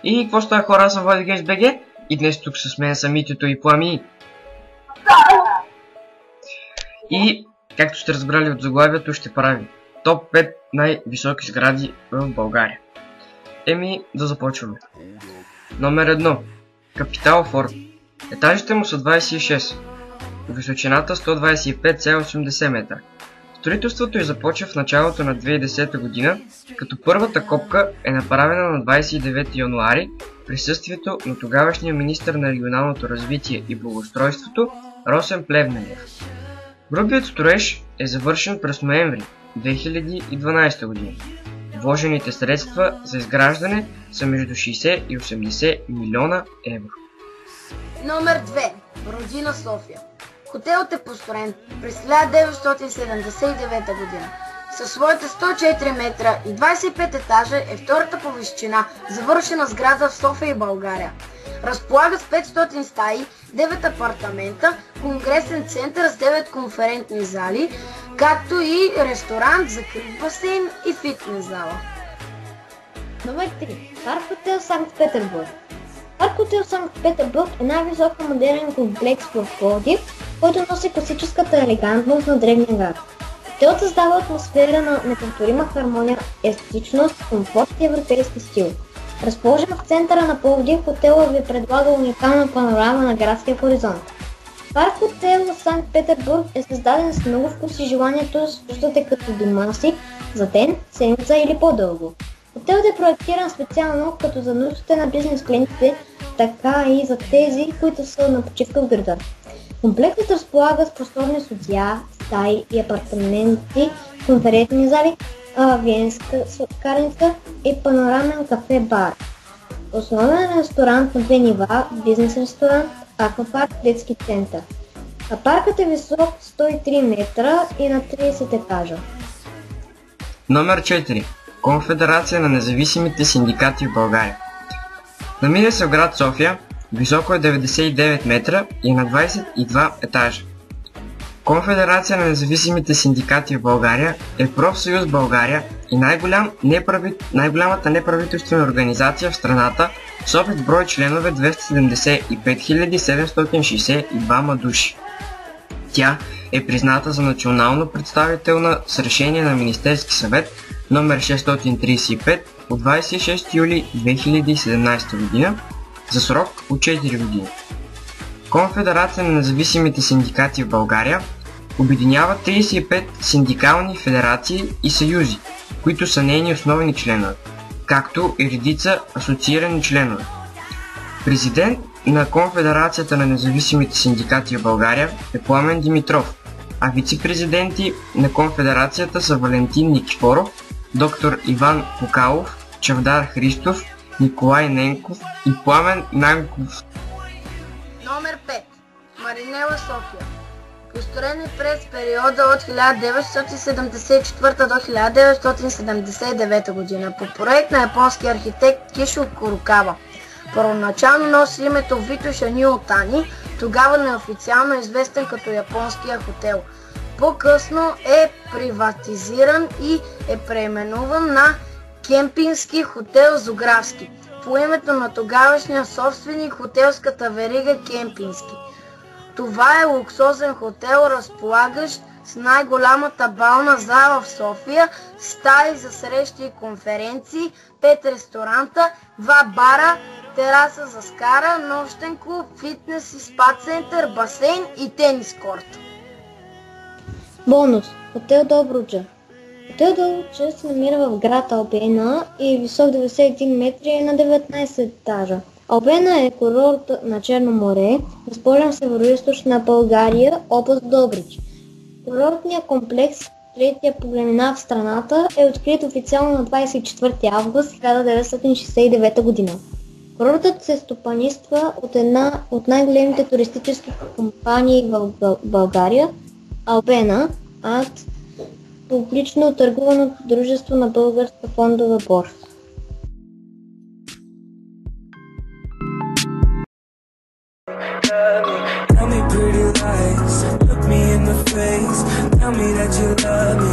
И какво става, хора, аз съм Влади Геймс БГ и днес тук с мен са Митето и Плами. И, както сте разбрали от заглавието, ще правим топ 5 най-високи сгради в България. Да започваме. Номер 1. Капитал Форт. Етажите му са 26. Височината 125,80 метра. Строителството й започва в началото на 2010 година, като първата копка е направена на 29 януари в присъствието на тогавашния министър на регионалното развитие и благоустройството Росен Плевнелиев. Грубият строеж е завършен през ноември 2012 година. Вложените средства за изграждане са между 60 и 80 милиона евро. Номер 2. Родина София. Хотелът е построен през 1979 година. Със своите 104 метра и 25 етажа е втората по височина завършена сграда в София и България. Разполага с 500 стаи, 9 апартамента, конгресен център с 9 конферентни зали, както и ресторант, закрит басейн и фитнес зала. Номер 3. Парк хотел Санкт-Петербург. Парк хотел Санкт-Петербург е най-висок модерен комплекс в Пловдив, който носи класическата елегантност на древния град. Хотелът създава атмосфера на неповторима хармония, естетичност, комфорт и европейски стил. Разположен в центъра на Пловдив, хотелът ви предлага уникална панорама на градския хоризонт. Парк хотел Санкт-Петербург е създаден с много вкус и желанието да се чувствате като дома си за ден, седмица или по-дълго. Хотелът е проектиран специално като за нуждите на бизнес клиентите, така и за тези, които са на почивка в града. Комплексът разполага с просторни судия, стаи и апартаменти, конферентни зали, виенска сладкарница и панорамен кафе-бар. Основен ресторант на 2 нива, бизнес ресторант, аквапарк, детски център. Паркът е висок 103 метра и на 30 етажа. Номер 4. Конфедерация на независимите синдикати в България. Намира се в град София, високо е 99 метра и на 22 етажа. Конфедерация на независимите синдикати в България е профсъюз България и най-голямата неправителствена организация в страната с общ брой членове 275 762 души. Тя е призната за национално представителна с решение на Министерски съвет номер 635 от 26 юли 2017 година за срок от 4 години. Конфедерация на независимите синдикати в България обединява 35 синдикални федерации и съюзи, които са нейни основни членове, както и редица асоциирани членове. Президент на Конфедерацията на независимите синдикати в България е Пламен Димитров, а вице-президенти на Конфедерацията са Валентин Никифоров, доктор Иван Кокалов, Чавдар Христов, Николай Ненков и Пламен Нанков. Номер 5. Маринела София. Построени през периода от 1974 до 1979 година по проект на японския архитект Кишо Курокава. Първоначално носи името Витоша Ниотани, тогава неофициално известен като японския хотел. По-късно е приватизиран и е преименуван на Кемпински хотел Зографски, по името на тогавашния собственик хотелската верига Кемпински. Това е луксозен хотел, разполагащ с най-голямата бална зала в София, стаи за срещи и конференции, 5 ресторанта, 2 бара, тераса за скара, нощен клуб, фитнес и спа център, басейн и тенис корт. Бонус. Хотел Добруджа. Хотел Добруджа се намира в град Албена и е висок 91 метра и на 19 етажа. Албена е курорт на Черно море, разположен в североизточна България, област Добрич. Курортният комплекс, третия по големина в страната, е открит официално на 24 август 1969 година. Курортът се стопанисва от една от най-големите туристически компании в България, Албена, АД, публично търгуваното дружество на Българска фондова борса. Tell me pretty lies, look me in the face, tell me that you love me.